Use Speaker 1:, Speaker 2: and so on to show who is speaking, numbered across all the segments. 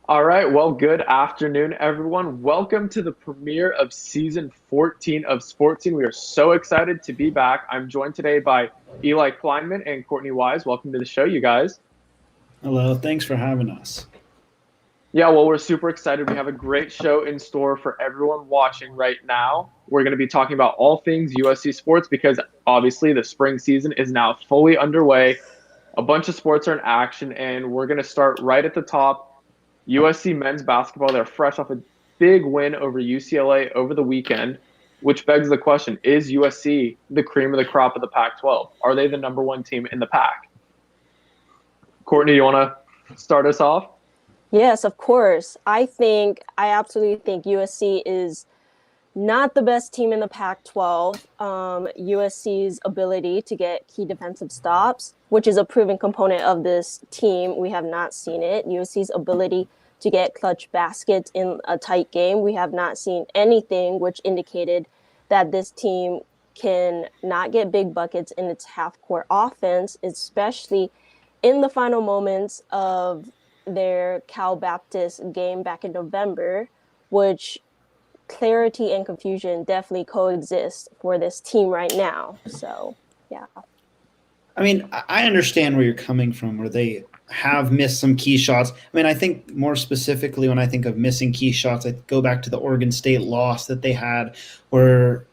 Speaker 1: All right, well, good afternoon, everyone. Welcome to the premiere of season 14 of SportsCENE. We are so excited to be back. I'm joined today by Eli Kleinman and Courtney Wise. Welcome to the show, you guys.
Speaker 2: Hello, thanks for having us.
Speaker 1: Yeah, well, we're super excited. We have a great show in store for everyone watching right now. We're going to be talking about all things USC sports because obviously the spring season is now fully underway. A bunch of sports are in action, and we're going to start right at the top. USC men's basketball, they're fresh off a big win over UCLA over the weekend, which begs the question, is USC the cream of the crop of the Pac-12? Are they the number one team in the Pac? Courtney, you want to start us off?
Speaker 3: Yes, of course. I absolutely think USC is not the best team in the Pac-12. USC's ability to get key defensive stops, which is a proven component of this team, we have not seen it. USC's ability to get clutch baskets in a tight game, we have not seen anything which indicated that this team can not get big buckets in its half-court offense, especially in the final moments of their Cal Baptist game back in November, which clarity and confusion definitely coexist for this team right now. So, yeah.
Speaker 2: I mean, I understand where you're coming from, where they have missed some key shots. I mean, I think more specifically when I think of missing key shots, I go back to the Oregon State loss that they had where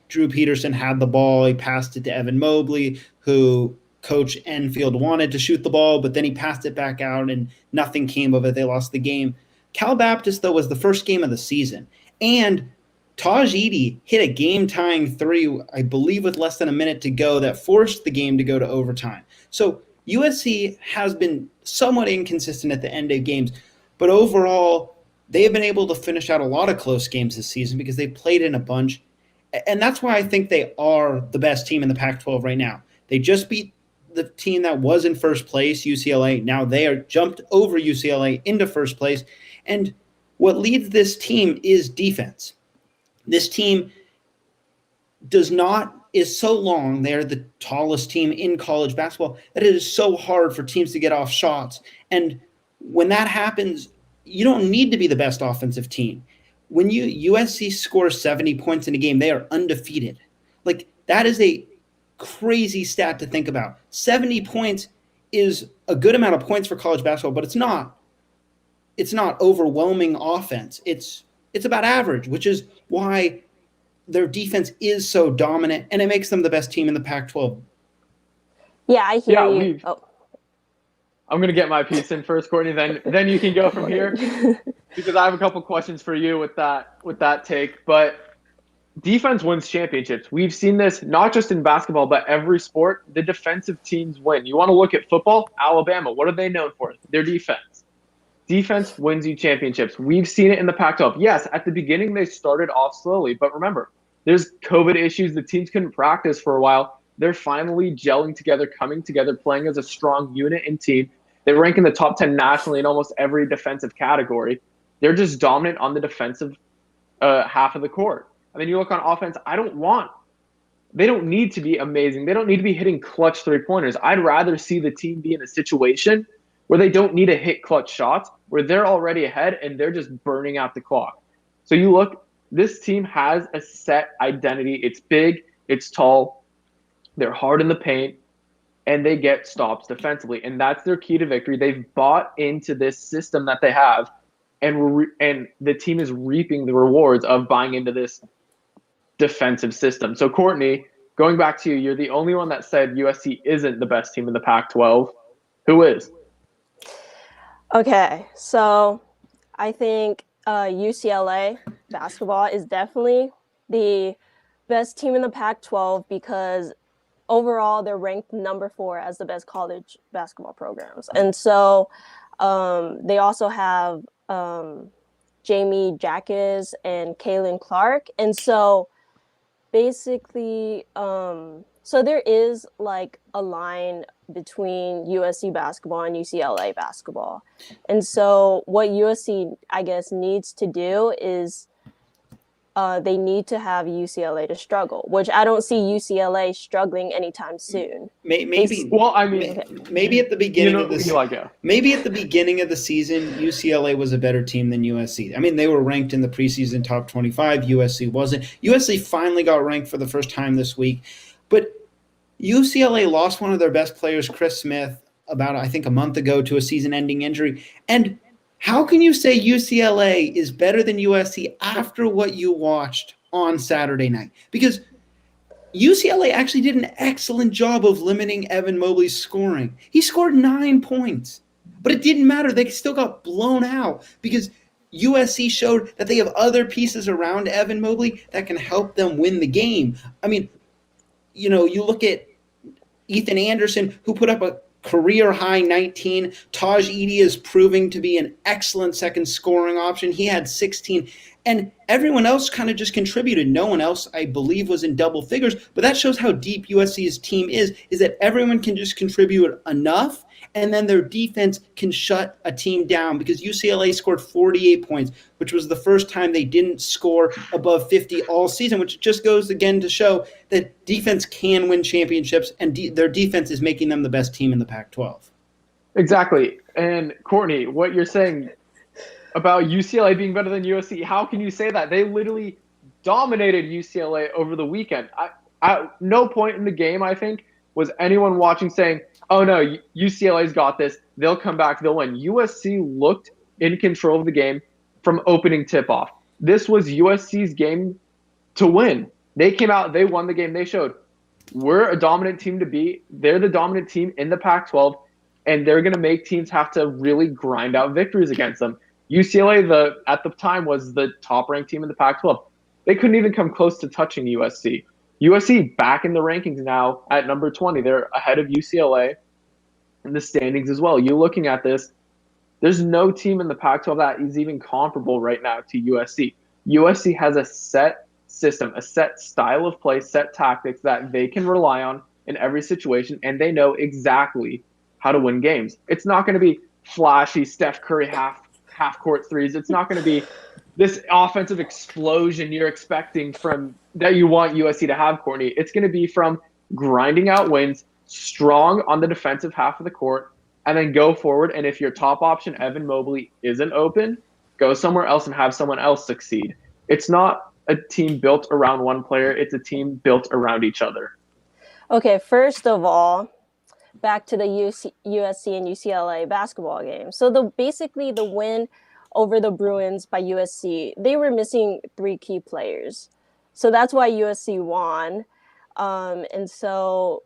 Speaker 2: Drew Peterson had the ball. He passed it to Evan Mobley, who Coach Enfield wanted to shoot the ball, but then he passed it back out and nothing came of it. They lost the game. Cal Baptist, though, was the first game of the season. And Taj Edey hit a game-tying three, I believe, with less than a minute to go that forced the game to go to overtime. So USC has been somewhat inconsistent at the end of games, but overall, they have been able to finish out a lot of close games this season because they played in a bunch. And that's why I think they are the best team in the Pac-12 right now. They just beat the team that was in first place, UCLA. Now they are jumped over UCLA into first place. And what leads this team is defense. This team is so long. They're the tallest team in college basketball that it is so hard for teams to get off shots. And when that happens, you don't need to be the best offensive team. When USC scores 70 points in a game, they are undefeated. Like, that is a crazy stat to think about. 70 points is a good amount of points for college basketball, but it's not overwhelming offense. It's about average, which is why their defense is so dominant, and it makes them the best team in the Pac-12.
Speaker 3: Yeah, I hear you.
Speaker 1: I'm going to get my piece in first, Courtney, then you can go from here because I have a couple questions for you with that take. But defense wins championships. We've seen this not just in basketball, but every sport. The defensive teams win. You want to look at football? Alabama, what are they known for? Their defense. Defense wins you championships. We've seen it in the Pac-12. Yes, at the beginning they started off slowly, but remember, there's COVID issues. The teams couldn't practice for a while. They're finally gelling together, coming together, playing as a strong unit and team. They rank in the top 10 nationally in almost every defensive category. They're just dominant on the defensive half of the court. And then you look on offense, they don't need to be amazing. They don't need to be hitting clutch three-pointers. I'd rather see the team be in a situation where they don't need to hit clutch shots, where they're already ahead and they're just burning out the clock. So you look, this team has a set identity. It's big, it's tall, they're hard in the paint. and they get stops defensively. And that's their key to victory. They've bought into this system that they have, and the team is reaping the rewards of buying into this defensive system. So, Courtney, going back to you, you're the only one that said USC isn't the best team in the Pac-12. Who is?
Speaker 3: Okay, so I think UCLA basketball is definitely the best team in the Pac-12 because overall they're ranked number 4 as the best college basketball programs. And so they also have Jamie Jacques and Kaylin Clark. And so basically, so there is like a line between USC basketball and UCLA basketball. And so what USC, I guess, needs to do is they need to have UCLA to struggle, which I don't see UCLA struggling anytime soon.
Speaker 2: Maybe.
Speaker 1: Well, I mean,
Speaker 2: maybe at the beginning of this,
Speaker 1: yeah.
Speaker 2: maybe at the beginning of the season, UCLA was a better team than USC. I mean, they were ranked in the preseason top 25. USC wasn't. USC finally got ranked for the first time this week, but UCLA lost one of their best players, Chris Smith, about I think a month ago to a season-ending injury. And how can you say UCLA is better than USC after what you watched on Saturday night? Because UCLA actually did an excellent job of limiting Evan Mobley's scoring. He scored 9 points, but it didn't matter. They still got blown out because USC showed that they have other pieces around Evan Mobley that can help them win the game. I mean, you know, you look at Ethan Anderson, who put up a career-high 19. Taj Edey is proving to be an excellent second scoring option. He had 16. And everyone else kind of just contributed. No one else, I believe, was in double figures. But that shows how deep USC's team is that everyone can just contribute enough, and then their defense can shut a team down because UCLA scored 48 points, which was the first time they didn't score above 50 all season, which just goes again to show that defense can win championships, and their defense is making them the best team in the Pac-12.
Speaker 1: Exactly. And Courtney, what you're saying about UCLA being better than USC, how can you say that? They literally dominated UCLA over the weekend. At no point in the game, I think, was anyone watching saying, oh no, UCLA's got this, they'll come back, they'll win. USC looked in control of the game from opening tip-off. This was USC's game to win. They came out, they won the game, they showed we're a dominant team to beat. They're the dominant team in the Pac-12, and they're going to make teams have to really grind out victories against them. UCLA, at the time, was the top-ranked team in the Pac-12. They couldn't even come close to touching USC. USC back in the rankings now at number 20. They're ahead of UCLA in the standings as well. You're looking at this. There's no team in the Pac-12 that is even comparable right now to USC. USC has a set system, a set style of play, set tactics that they can rely on in every situation, and they know exactly how to win games. It's not going to be flashy Steph Curry half-court threes. It's not going to be this offensive explosion you're expecting from that you want USC to have, Courtney. It's going to be from grinding out wins, strong on the defensive half of the court, and then go forward. And if your top option, Evan Mobley, isn't open, go somewhere else and have someone else succeed. It's not a team built around one player. It's a team built around each other.
Speaker 3: Okay, first of all, back to the USC and UCLA basketball game. So basically the win over the Bruins by USC, they were missing 3 key players. So that's why USC won. And so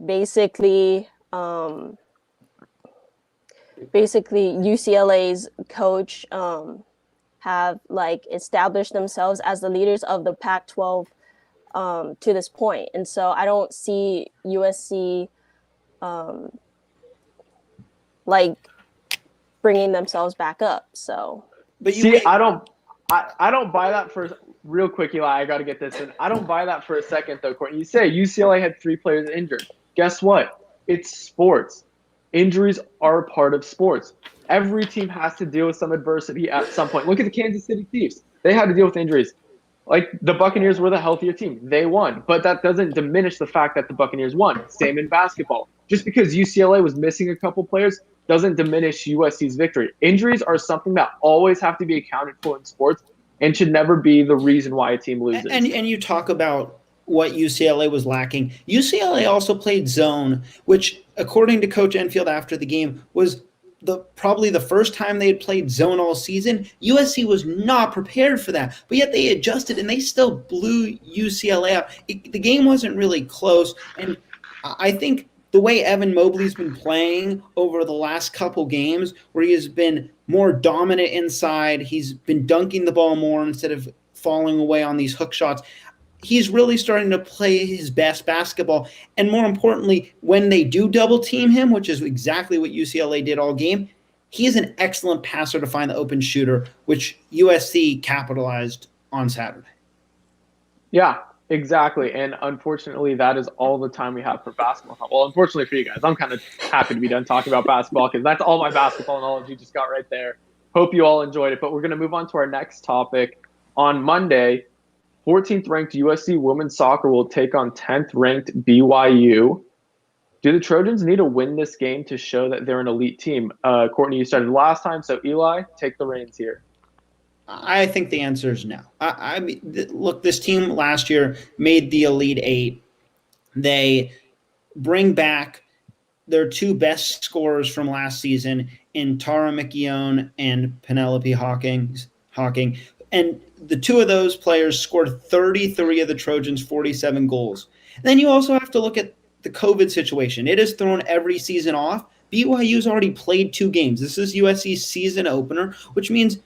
Speaker 3: basically UCLA's coach have like established themselves as the leaders of the Pac-12 to this point. And so I don't see USC like bringing themselves back up. So,
Speaker 1: but I don't buy that for real quick, Eli. I got to get this in. I don't buy that for a second, though, Courtney. You say UCLA had 3 players injured. Guess what? It's sports. Injuries are a part of sports. Every team has to deal with some adversity at some point. Look at the Kansas City Chiefs. They had to deal with injuries. Like, the Buccaneers were the healthier team. They won. But that doesn't diminish the fact that the Buccaneers won. Same in basketball. Just because UCLA was missing a couple players doesn't diminish USC's victory. Injuries are something that always have to be accounted for in sports and should never be the reason why a team loses.
Speaker 2: And you talk about what UCLA was lacking. UCLA also played zone, which, according to Coach Enfield after the game, was probably the first time they had played zone all season. USC was not prepared for that, but yet they adjusted and they still blew UCLA out. The game wasn't really close, and I think the way Evan Mobley's been playing over the last couple games, where he has been more dominant inside, he's been dunking the ball more instead of falling away on these hook shots. He's really starting to play his best basketball. And more importantly, when they do double team him, which is exactly what UCLA did all game, he is an excellent passer to find the open shooter, which USC capitalized on Saturday.
Speaker 1: Yeah, exactly. And unfortunately, that is all the time we have for basketball. Well, unfortunately for you guys, I'm kind of happy to be done talking about basketball because that's all my basketball knowledge you just got right there. Hope you all enjoyed it. But we're going to move on to our next topic. On Monday, 14th ranked USC Women's Soccer will take on 10th ranked BYU. Do the Trojans need to win this game to show that they're an elite team? Courtney, you started last time, so Eli, take the reins here.
Speaker 2: I think the answer is no. I mean, look, this team last year made the Elite Eight. They bring back their two best scorers from last season in Tara McKeown and Penelope Hawking. And the two of those players scored 33 of the Trojans' 47 goals. And then you also have to look at the COVID situation. It has thrown every season off. BYU's already played 2 games. This is USC's season opener, which means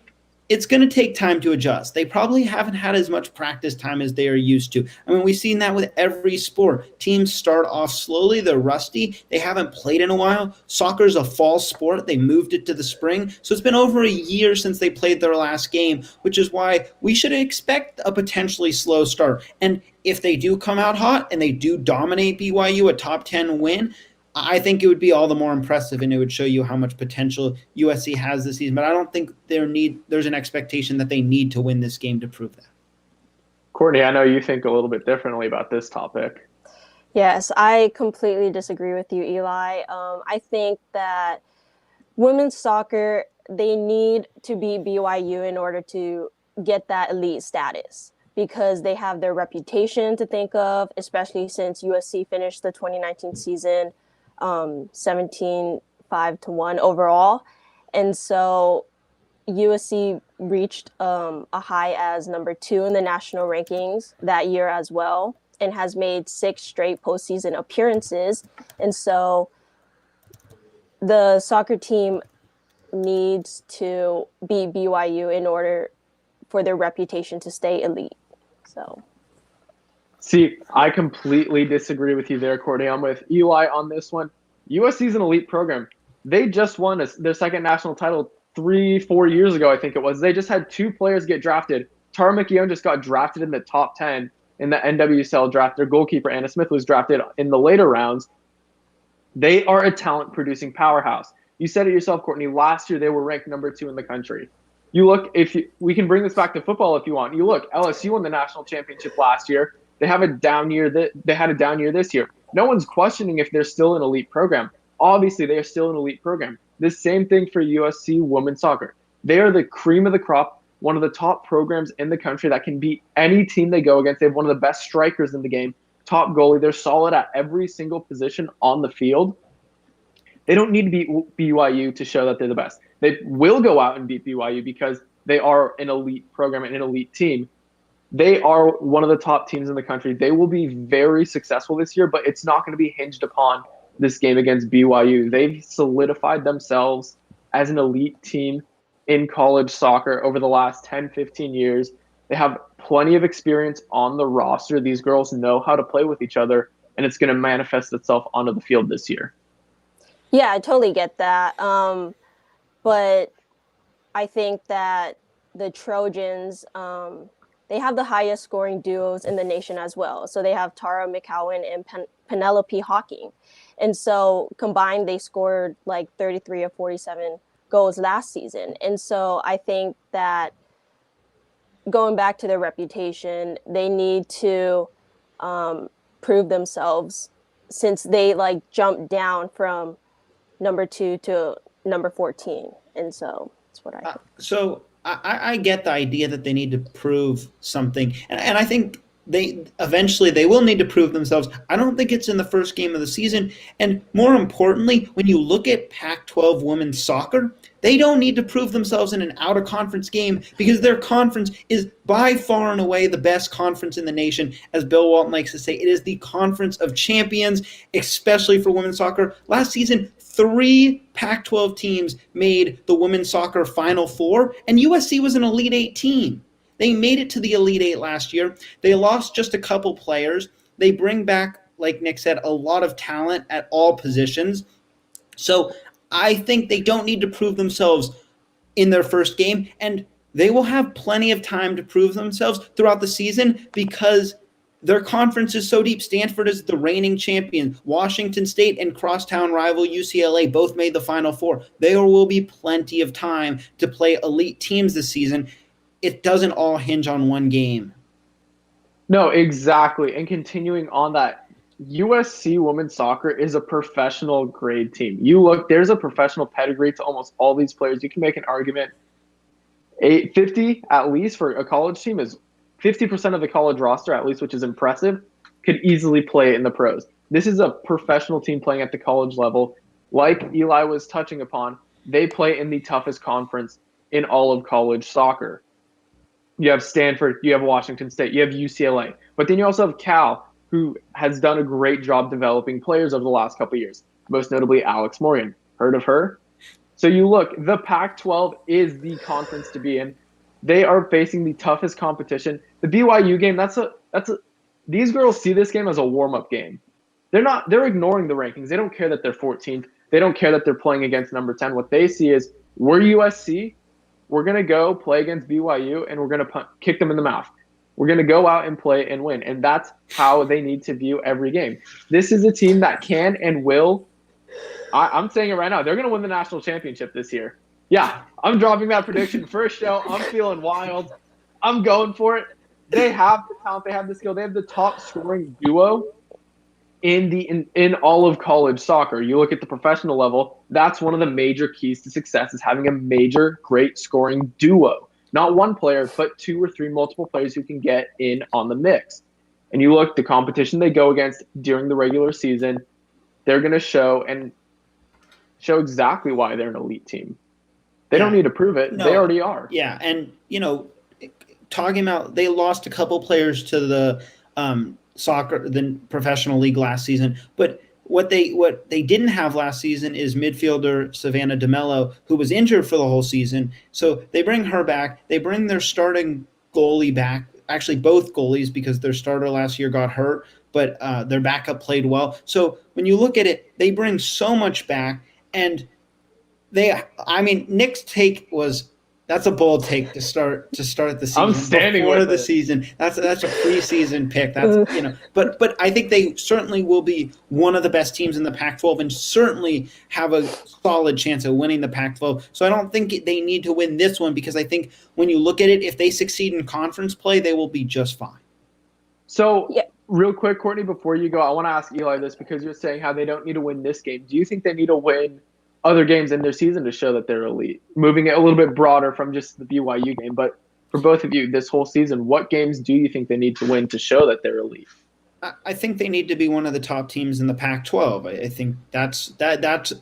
Speaker 2: it's going to take time to adjust. They probably haven't had as much practice time as they are used to. I mean, we've seen that with every sport. Teams start off slowly. They're rusty. They haven't played in a while. Soccer's a fall sport. They moved it to the spring. So it's been over a year since they played their last game, which is why we should expect a potentially slow start. And if they do come out hot and they do dominate BYU, a top 10 win, I think it would be all the more impressive, and it would show you how much potential USC has this season. But I don't think there's an expectation that they need to win this game to prove that.
Speaker 1: Courtney, I know you think a little bit differently about this topic.
Speaker 3: Yes, I completely disagree with you, Eli. I think that women's soccer, they need to beat BYU in order to get that elite status because they have their reputation to think of, especially since USC finished the 2019 season 17-5-1 overall. And so USC reached a high as number 2 in the national rankings that year as well and has made 6 straight postseason appearances. And so the soccer team needs to beat BYU in order for their reputation to stay elite. So.
Speaker 1: See, I completely disagree with you there, Courtney. I'm with Eli on this one. USC is an elite program. They just won their second national title 3-4 years ago, I think it was. They just had 2 players get drafted. Tara McKeown just got drafted in the top 10 in the NWSL draft. Their goalkeeper, Anna Smith, was drafted in the later rounds. They are a talent-producing powerhouse. You said it yourself, Courtney. Last year, they were ranked number 2 in the country. You look, we can bring this back to football if you want. You look, LSU won the national championship last year. They have a down year. They had a down year this year. No one's questioning if they're still an elite program. Obviously, they are still an elite program. The same thing for USC Women's Soccer. They are the cream of the crop, one of the top programs in the country that can beat any team they go against. They have one of the best strikers in the game, top goalie. They're solid at every single position on the field. They don't need to beat BYU to show that they're the best. They will go out and beat BYU because they are an elite program and an elite team. They are one of the top teams in the country. They will be very successful this year, but it's not going to be hinged upon this game against BYU. They've solidified themselves as an elite team in college soccer over the last 10, 15 years. They have plenty of experience on the roster. These girls know how to play with each other, and it's going to manifest itself onto the field this year.
Speaker 3: Yeah, I totally get that. But I think that the Trojans, they have the highest scoring duos in the nation as well. So they have Tara McKeown and Penelope Hawking. And so combined, they scored like 33 of 47 goals last season. And so I think that going back to their reputation, they need to prove themselves since they like jumped down from number 2 to number 14. And so that's what I think.
Speaker 2: So I get the idea that they need to prove something. And I think they eventually they will need to prove themselves. I don't think it's in the first game of the season. And more importantly, when you look at Pac-12 women's soccer, they don't need to prove themselves in an out-of-conference game because their conference is by far and away the best conference in the nation. As Bill Walton likes to say, it is the conference of champions, especially for women's soccer. Last season, 3 Pac-12 teams made the women's soccer Final Four, and USC was an Elite Eight team. They made it to the Elite Eight last year. They lost just a couple players. They bring back, like Nick said, a lot of talent at all positions. So I think they don't need to prove themselves in their first game, and they will have plenty of time to prove themselves throughout the season because their conference is so deep. Stanford is the reigning champion. Washington State and crosstown rival UCLA both made the Final Four. There will be plenty of time to play elite teams this season. It doesn't all hinge on one game.
Speaker 1: No, exactly. And continuing on that, USC Women's Soccer is a professional grade team. You look, there's a professional pedigree to almost all these players. You can make an argument. 50 at least for a college team is 50% of the college roster, at least, which is impressive, could easily play in the pros. This is a professional team playing at the college level. Like Eli was touching upon, they play in the toughest conference in all of college soccer. You have Stanford, you have Washington State, you have UCLA. But then you also have Cal, who has done a great job developing players over the last couple of years, most notably Alex Morgan. Heard of her? So you look, the Pac-12 is the conference to be in. They are facing the toughest competition. The BYU game, these girls see this game as a warm-up game. They're ignoring the rankings. They don't care that they're 14th. They don't care that they're playing against number 10. What they see is, we're USC. We're going to go play against BYU, and we're going to kick them in the mouth. We're going to go out and play and win. And that's how they need to view every game. This is a team that can and will. I'm saying it right now. They're going to win the national championship this year. Yeah, I'm dropping that prediction. First show, I'm feeling wild. I'm going for it. They have the talent. They have the skill. They have the top scoring duo in all of college soccer. You look at the professional level, that's one of the major keys to success is having a major, great scoring duo. Not one player, but 2 or 3 multiple players who can get in on the mix. And you look, the competition they go against during the regular season, they're going to show exactly why they're an elite team. They don't need to prove it. No, they already are.
Speaker 2: Yeah, and, talking about they lost a couple players to the the professional league last season, but what they didn't have last season is midfielder Savannah DeMello, who was injured for the whole season. So they bring her back. They bring their starting goalie back. Actually, both goalies, because their starter last year got hurt, but their backup played well. So when you look at it, they bring so much back, and Nick's take was, that's a bold take to start the season.
Speaker 1: I'm standing
Speaker 2: before
Speaker 1: with
Speaker 2: the
Speaker 1: it.
Speaker 2: season. That's a preseason pick. But I think they certainly will be one of the best teams in the Pac-12 and certainly have a solid chance of winning the Pac-12. So I don't think they need to win this one, because I think when you look at it, if they succeed in conference play, they will be just fine.
Speaker 1: So real quick, Courtney, before you go, I want to ask Eli this, because you're saying how they don't need to win this game. Do you think they need to win other games in their season to show that they're elite? Moving it a little bit broader from just the BYU game, but for both of you, this whole season, what games do you think they need to win to show that they're elite?
Speaker 2: I think they need to be one of the top teams in the Pac-12.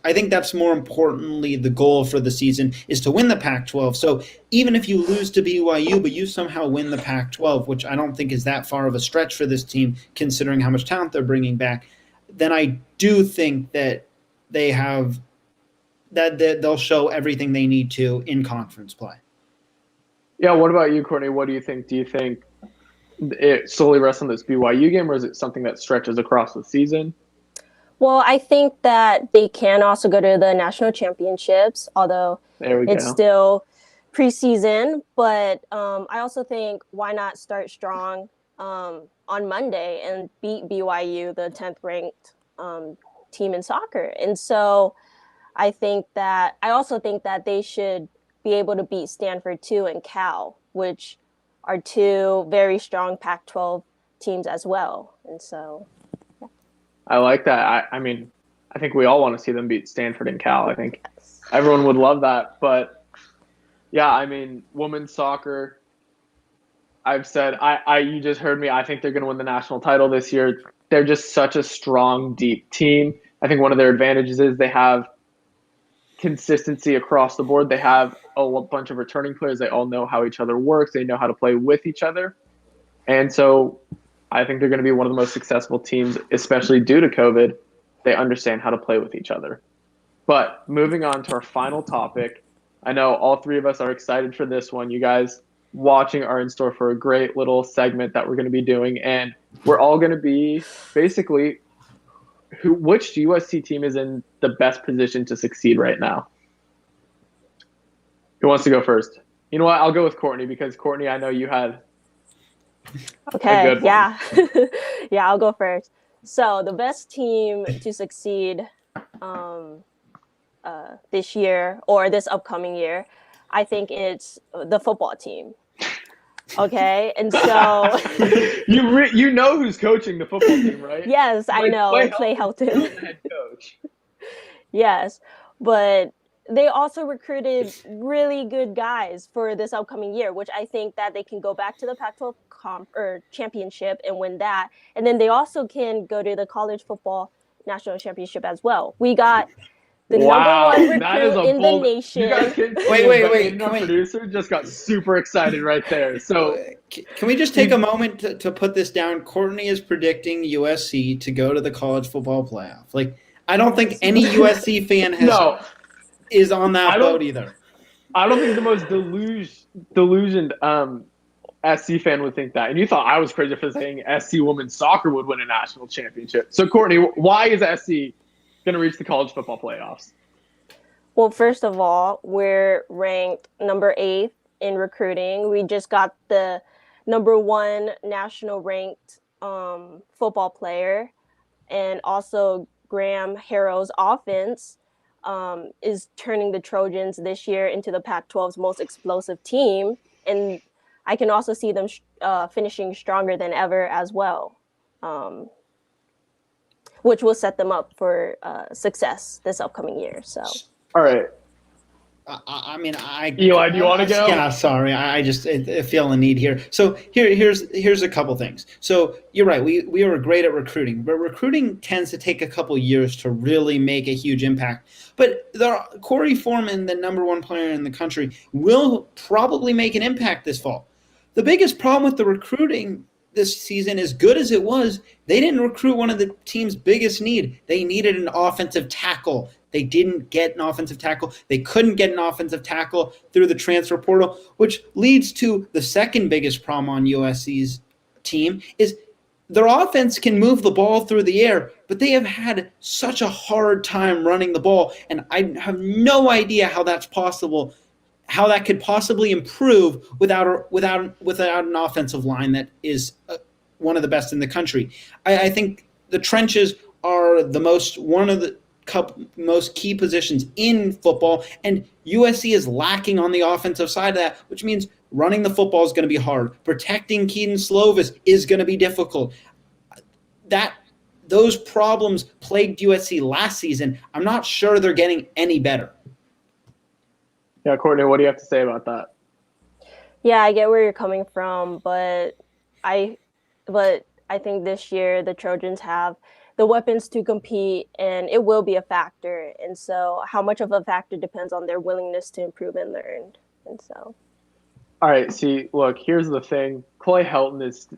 Speaker 2: I think that's more importantly the goal for the season, is to win the Pac-12. So even if you lose to BYU, but you somehow win the Pac-12, which I don't think is that far of a stretch for this team, considering how much talent they're bringing back, then I do think that they'll show everything they need to in conference play.
Speaker 1: Yeah, what about you, Courtney? What do you think? Do you think it solely rests on this BYU game, or is it something that stretches across the season?
Speaker 3: Well, I think that they can also go to the national championships, although it's still preseason. But I also think, why not start strong on Monday and beat BYU, the 10th ranked team in soccer? And so I also think that they should be able to beat Stanford too and Cal, which are 2 very strong Pac-12 teams as well. And so, yeah.
Speaker 1: I like that. I think we all want to see them beat Stanford and Cal. I think everyone would love that. But yeah, women's soccer, I've said you just heard me. I think they're going to win the national title this year. They're just such a strong, deep team. I think one of their advantages is they have consistency across the board. They have a bunch of returning players. They all know how each other works. They know how to play with each other. And so I think they're going to be one of the most successful teams, especially due to COVID. They understand how to play with each other. But moving on to our final topic, I know all three of us are excited for this one. You guys watching are in store for a great little segment that we're going to be doing. And we're all going to be basically which USC team is in the best position to succeed right now? Who wants to go first? You know what? I'll go with Courtney because Courtney, I know you had
Speaker 3: Okay, yeah. Yeah, I'll go first. So the best team to succeed this year or this upcoming year, I think it's the football team. Okay, and so
Speaker 1: you know who's coaching the football team, right?
Speaker 3: Yes, I know, Clay Helton.
Speaker 1: Head coach.
Speaker 3: Yes, but they also recruited really good guys for this upcoming year, which I think that they can go back to the Pac-12 championship and win that, and then they also can go to the college football national championship as well. We got the number one recruit in the nation.
Speaker 1: You guys can wait. Our producer just got super excited right there. So
Speaker 2: can we just take a moment to put this down? Courtney is predicting USC to go to the college football playoff. Like, I don't think any USC fan is on that boat either.
Speaker 1: I don't think the most delusioned SC fan would think that. And you thought I was crazy for saying SC Womens Soccer would win a national championship. So, Courtney, why is SC going to reach the college football playoffs?
Speaker 3: Well, first of all, we're ranked number 8 in recruiting. We just got the number 1 national ranked football player. And also Graham Harrell's offense is turning the Trojans this year into the Pac-12's most explosive team. And I can also see them finishing stronger than ever as well. Which will set them up for success this upcoming year. So,
Speaker 1: all right. Eli, do you want to go?
Speaker 2: Yeah, sorry. I just feel a need here. So here's a couple things. So you're right. We are great at recruiting, but recruiting tends to take a couple years to really make a huge impact. But Corey Foreman, the number 1 player in the country, will probably make an impact this fall. The biggest problem with the recruiting this season, as good as it was, they didn't recruit one of the team's biggest need. They needed an offensive tackle. They didn't get an offensive tackle. They couldn't get an offensive tackle through the transfer portal, which leads to the second biggest problem on USC's team is their offense can move the ball through the air, but they have had such a hard time running the ball, and I have no idea how that's possible, how that could possibly improve without an offensive line that is one of the best in the country. I think the trenches are one of the most key positions in football, and USC is lacking on the offensive side of that, which means running the football is going to be hard. Protecting Keaton Slovis is going to be difficult. Those problems plagued USC last season. I'm not sure they're getting any better.
Speaker 1: Yeah, Courtney, what do you have to say about that?
Speaker 3: Yeah, I get where you're coming from, but I think this year the Trojans have the weapons to compete, and it will be a factor. And so how much of a factor depends on their willingness to improve and learn. And so.
Speaker 1: All right, see, look, here's the thing. Clay Helton is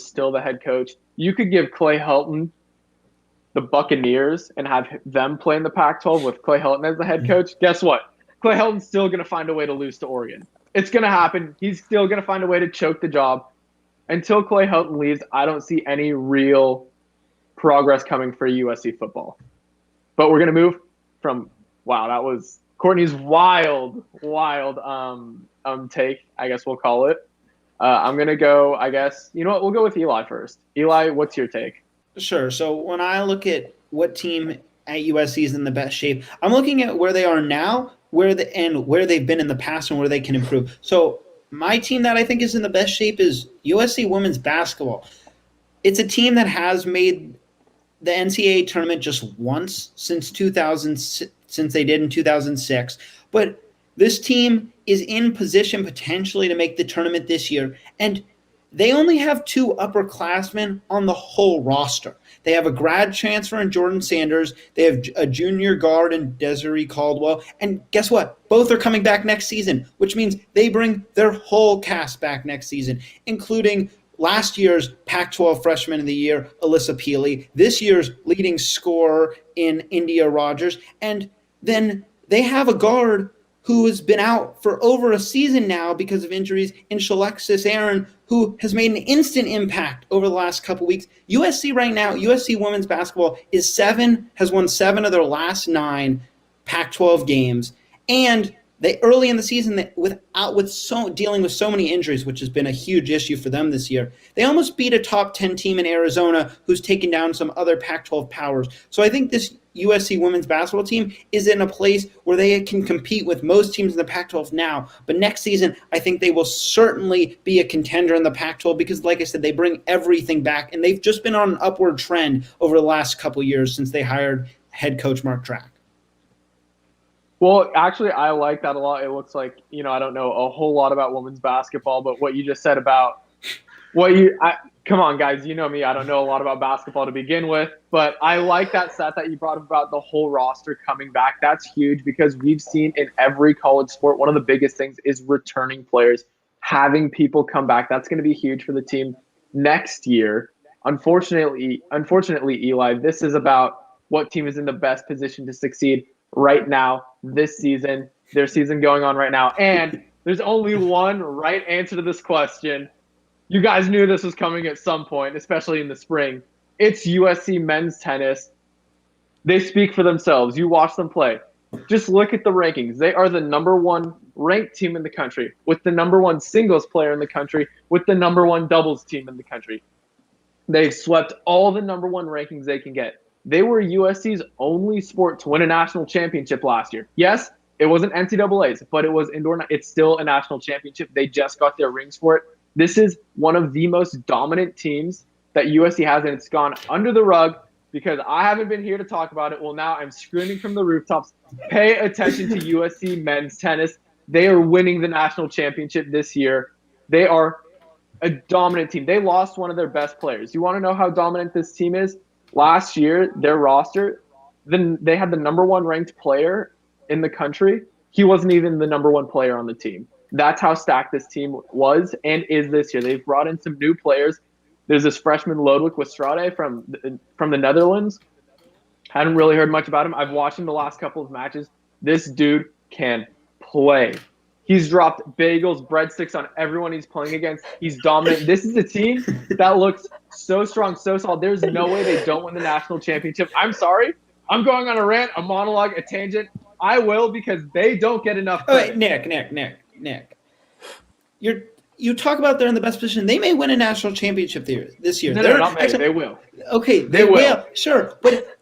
Speaker 1: still the head coach. You could give Clay Helton the Buccaneers and have them play in the Pac-12 with Clay Helton as the head coach. Guess what? Clay Helton's still going to find a way to lose to Oregon. It's going to happen. He's still going to find a way to choke the job. Until Clay Helton leaves, I don't see any real progress coming for USC football. But we're going to move from, wow, that was Courtney's wild take, I guess we'll call it. I'm going to go, I guess, you know what? We'll go with Eli first. Eli, what's your take?
Speaker 2: Sure. So when I look at what team at USC is in the best shape, I'm looking at where they are now, where they've been in the past and where they can improve. So my team that I think is in the best shape is USC Women's Basketball. It's a team that has made the NCAA tournament just once since they did in 2006, but This team is in position potentially to make the tournament this year, and they only have 2 upperclassmen on the whole roster. They have a grad transfer in Jordan Sanders. They have a junior guard in Desiree Caldwell. And guess what? Both are coming back next season, which means they bring their whole cast back next season, including last year's Pac-12 Freshman of the Year, Alyssa Peely, this year's leading scorer in India Rogers, and then they have a guard who has been out for over a season now because of injuries in Shalexis Aaron, who has made an instant impact over the last couple weeks. USC right now, USC women's basketball has won 7 of their last 9 Pac-12 games, and they early in the season, dealing with so many injuries, which has been a huge issue for them this year, they almost beat a top 10 team in Arizona who's taken down some other Pac-12 powers. So I think this USC women's basketball team is in a place where they can compete with most teams in the Pac-12 now. But next season, I think they will certainly be a contender in the Pac-12 because, like I said, they bring everything back, and they've just been on an upward trend over the last couple of years since they hired head coach Mark Track.
Speaker 1: Well, actually, I like that a lot. It looks like, I don't know a whole lot about women's basketball, but what you just said about come on, guys, you know me. I don't know a lot about basketball to begin with, but I like that stat that you brought up about the whole roster coming back. That's huge because we've seen in every college sport, one of the biggest things is returning players, having people come back. That's going to be huge for the team next year. Unfortunately, Eli, this is about what team is in the best position to succeed right now, this season, their season going on right now. And there's only one right answer to this question. You guys knew this was coming at some point, especially in the spring. It's USC men's tennis. They speak for themselves. You watch them play. Just look at the rankings. They are the number 1 ranked team in the country, with the number 1 singles player in the country, with the number 1 doubles team in the country. They've swept all the number 1 rankings they can get. They were USC's only sport to win a national championship last year. Yes, it wasn't NCAA's, but it was indoor. It's still a national championship. They just got their rings for it. This is one of the most dominant teams that USC has, and it's gone under the rug because I haven't been here to talk about it. Well, now I'm screaming from the rooftops. Pay attention to USC men's tennis. They are winning the national championship this year. They are a dominant team. They lost one of their best players. You want to know how dominant this team is? Last year, their roster, then they had the number 1 ranked player in the country. He wasn't even the number 1 player on the team. That's how stacked this team was and is this year. They've brought in some new players. There's this freshman Lodewijk Westrade from the Netherlands. Hadn't really heard much about him. I've watched him the last couple of matches. This dude can play. He's dropped bagels, breadsticks on everyone he's playing against. He's dominant. This is a team that looks so strong, so solid. There's no way they don't win the national championship. I'm sorry. I'm going on a rant, a monologue, a tangent. I will because they don't get enough credit.
Speaker 2: Nick. You talk about they're in the best position. They may win a national championship this year.
Speaker 1: No, not maybe. They will.
Speaker 2: Okay, they will. Sure. But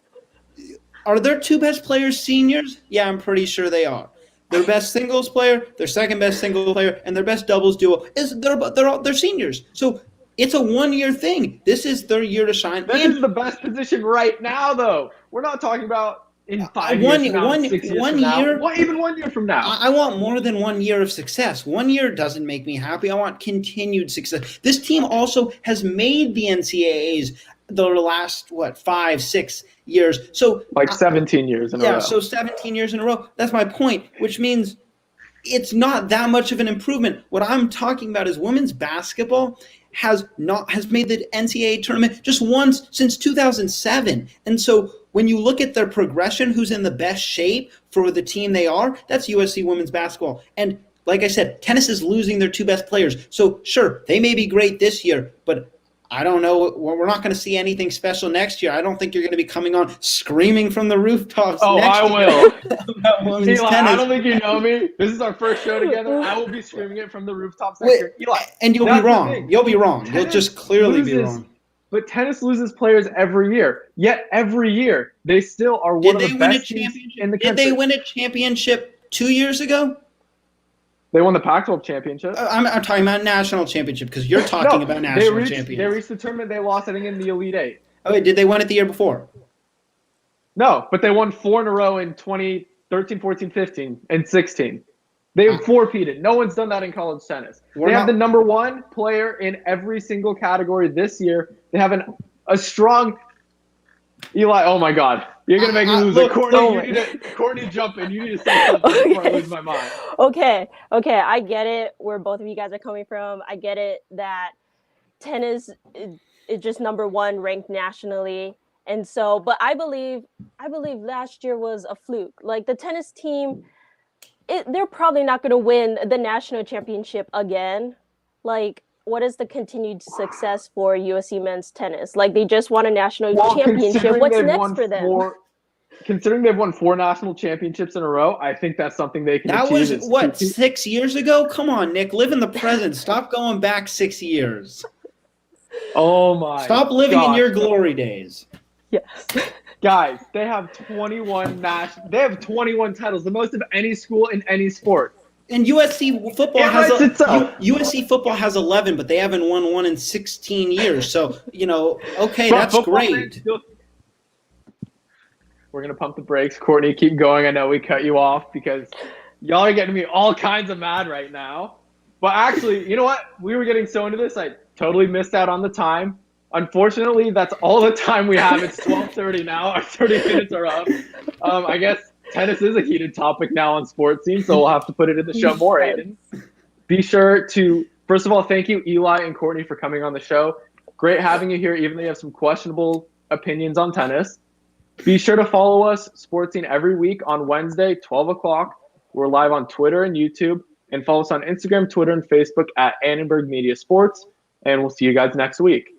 Speaker 2: are their 2 best players seniors? Yeah, I'm pretty sure they are. Their best singles player, their second best singles player, and their best doubles duo they're seniors. So it's a 1-year thing. This is their year to shine.
Speaker 1: This is the best position right now, though. We're not talking about in 5 years from now, 6 years from now. Even 1 year from now.
Speaker 2: I want more than 1 year of success. 1 year doesn't make me happy. I want continued success. This team also has made the NCAAs the last 5-6 years. So
Speaker 1: 17 years in a row.
Speaker 2: Yeah, so 17 years in a row. That's my point, which means it's not that much of an improvement. What I'm talking about is women's basketball has made the NCAA tournament just once since 2007. And so when you look at their progression, who's in the best shape for the team they are, that's USC women's basketball. And like I said, tennis is losing their 2 best players. So sure, they may be great this year, but I don't know. We're not going to see anything special next year. I don't think you're going to be coming on screaming from the rooftops.
Speaker 1: Oh,
Speaker 2: next
Speaker 1: I
Speaker 2: will.
Speaker 1: About Eli, I don't think you know me. This is our first show together. I will be screaming it from the rooftops next year. Eli,
Speaker 2: and you'll be wrong. You'll be wrong. You'll just clearly be wrong.
Speaker 1: But tennis loses players every year. Yet every year, they still are one of the best teams in the country.
Speaker 2: Did they win a championship 2 years ago?
Speaker 1: They won the Pac-12 championship.
Speaker 2: I'm talking about national championship because you're talking about national championship.
Speaker 1: They reached the tournament. They lost, I think, in the Elite Eight.
Speaker 2: Okay, did they win it the year before?
Speaker 1: No, but they won 4 in a row in 2013, 14, 15, and 16. They've forfeited. No one's done that in college tennis. They have the number one player in every single category this year. They have a strong Eli. Oh my God, you're gonna make me lose it, Courtney. Courtney, jump in. You need to say something before I lose my mind.
Speaker 3: Okay, I get it. Where both of you guys are coming from. I get it that tennis is just number one ranked nationally. And so, but I believe last year was a fluke. Like the tennis team, they're probably not going to win the national championship again. Like, what is the continued success for USC men's tennis? Like, they just won a national championship. What's next for them?
Speaker 1: Considering they've won 4 national championships in a row, I think that's something they can achieve.
Speaker 2: That was, what, 6 years ago? Come on, Nick. Live in the present. Stop going back 6 years.
Speaker 1: Oh, my
Speaker 2: Stop living in your glory days.
Speaker 3: Yes.
Speaker 1: Guys, they have 21 titles, the most of any school in any sport.
Speaker 2: And USC football has 11, but they haven't won one in 16 years. So, okay, that's great.
Speaker 1: We're going to pump the brakes. Courtney, keep going. I know we cut you off because y'all are getting me all kinds of mad right now. But actually, you know what? We were getting so into this, I totally missed out on the time. Unfortunately, that's all the time we have. It's 12:30 now. Our 30 minutes are up. I guess tennis is a heated topic now on Sports Scene, so we'll have to put it in the show more, Aiden. Be sure to, first of all, thank you, Eli and Courtney, for coming on the show. Great having you here, even though you have some questionable opinions on tennis. Be sure to follow us, Sports Scene, every week on Wednesday, 12 o'clock. We're live on Twitter and YouTube. And follow us on Instagram, Twitter, and Facebook at Annenberg Media Sports. And we'll see you guys next week.